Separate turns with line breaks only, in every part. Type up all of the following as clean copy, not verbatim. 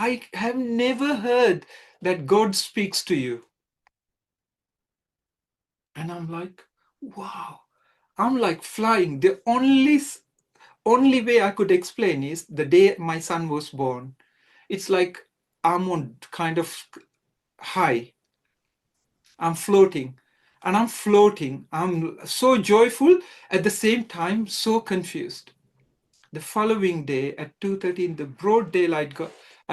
I have never heard that God speaks to you. And I'm like, wow. I'm like flying. The only way I could explain is the day my son was born. It's like I'm on kind of high. I'm floating. And I'm floating. I'm so joyful, at the same time, so confused. The following day at 2:30 in the broad daylight,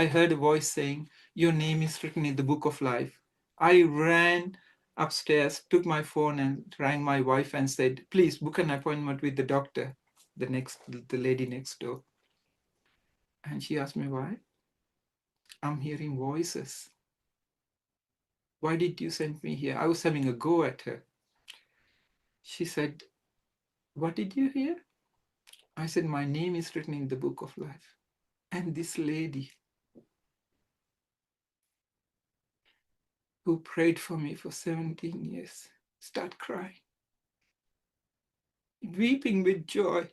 I heard a voice saying, "Your name is written in the book of life." I ran upstairs, took my phone and rang my wife and said, "Please book an appointment with the doctor, the lady next door." And she asked me why. "I'm hearing voices. Why did you send me here?" I was having a go at her. She said, "What did you hear?" I said, "My name is written in the book of life." And this lady who prayed for me for 17 years start crying, weeping with joy,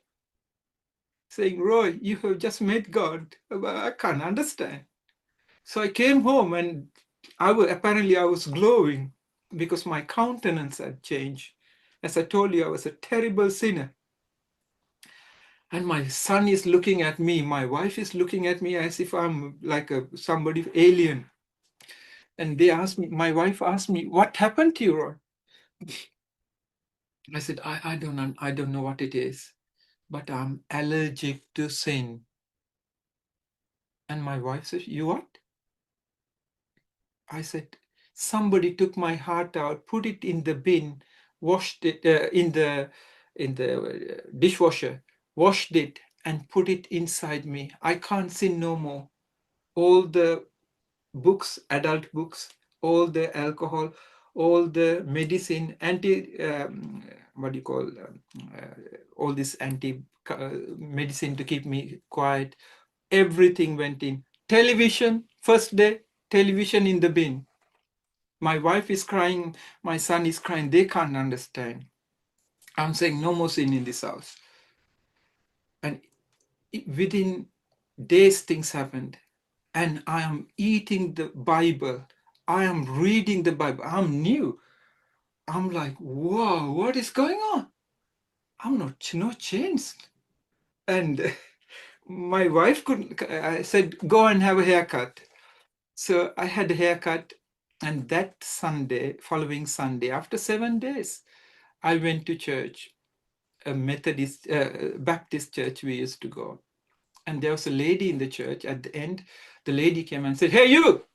saying, "Roy, you have just met God." I can't understand. So I came home and apparently I was glowing because my countenance had changed. As I told you, I was a terrible sinner. And my son is looking at me. My wife is looking at me as if I'm like somebody alien. And my wife asked me, "What happened to you, Roy?" I said, I don't know what it is, but I'm allergic to sin. And my wife said, "You what?" I said, "Somebody took my heart out, put it in the bin, washed it in the dishwasher, washed it, and put it inside me. I can't sin no more. All the books, adult books, all the alcohol, all the medicine, all this anti medicine to keep me quiet, everything went in. Television, first day, television in the bin. My wife is crying, my son is crying, they can't understand. I'm saying no more sin in this house." And within days, things happened. And I am eating the Bible. I am reading the Bible. I'm new. I'm like, whoa, what is going on? I'm not changed. And my wife I said, "Go and have a haircut." So I had a haircut. And that following Sunday, after 7 days, I went to church, a Methodist, Baptist church we used to go. And there was a lady in the church. At the end, the lady came and said, "Hey, you,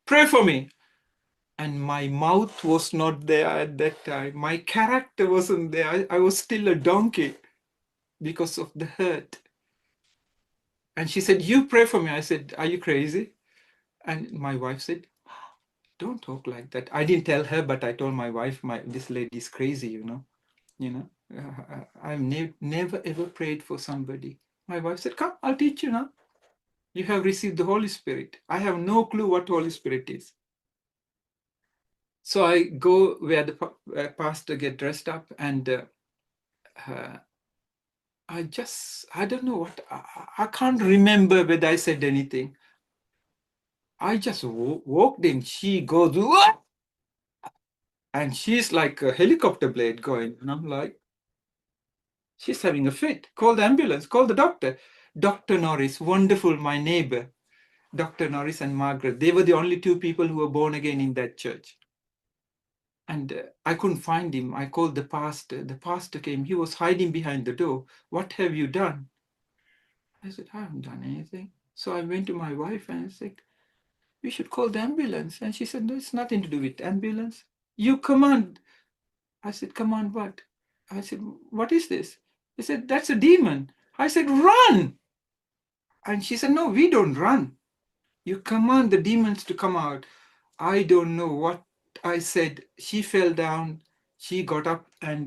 pray for me." And my mouth was not there at that time. My character wasn't there. I was still a donkey because of the hurt. And she said, "You pray for me." I said, "Are you crazy?" And my wife said, "Don't talk like that." I didn't tell her, but I told my wife, this lady is crazy, you know. I've never ever prayed for somebody. My wife said, "Come, I'll teach you now. You have received the Holy Spirit." I have no clue what Holy Spirit is. So I go where the pastor get dressed up, and I don't know what, I can't remember whether I said anything. I just walked in. She goes, "What?" And she's like a helicopter blade going. And I'm like, she's having a fit. Call the ambulance, call the doctor. Dr. Norris, wonderful, my neighbor. Dr. Norris and Margaret, they were the only two people who were born again in that church. And I couldn't find him. I called the pastor. The pastor came. He was hiding behind the door. "What have you done?" I said, "I haven't done anything." So I went to my wife and I said, "We should call the ambulance." And she said, "No, it's nothing to do with ambulance. You command." I said, "Command what?" I said, "What is this?" He said, "That's a demon." I said, "Run." And she said, "No, we don't run. You command the demons to come out." I don't know what I said. She fell down. She got up, and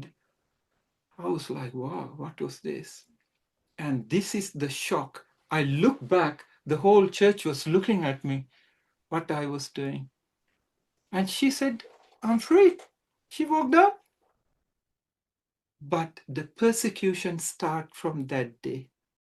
I was like, wow, what was this? And this is the shock. I look back, the whole church was looking at me, what I was doing. And she said, "I'm free." She walked out. But the persecution started from that day.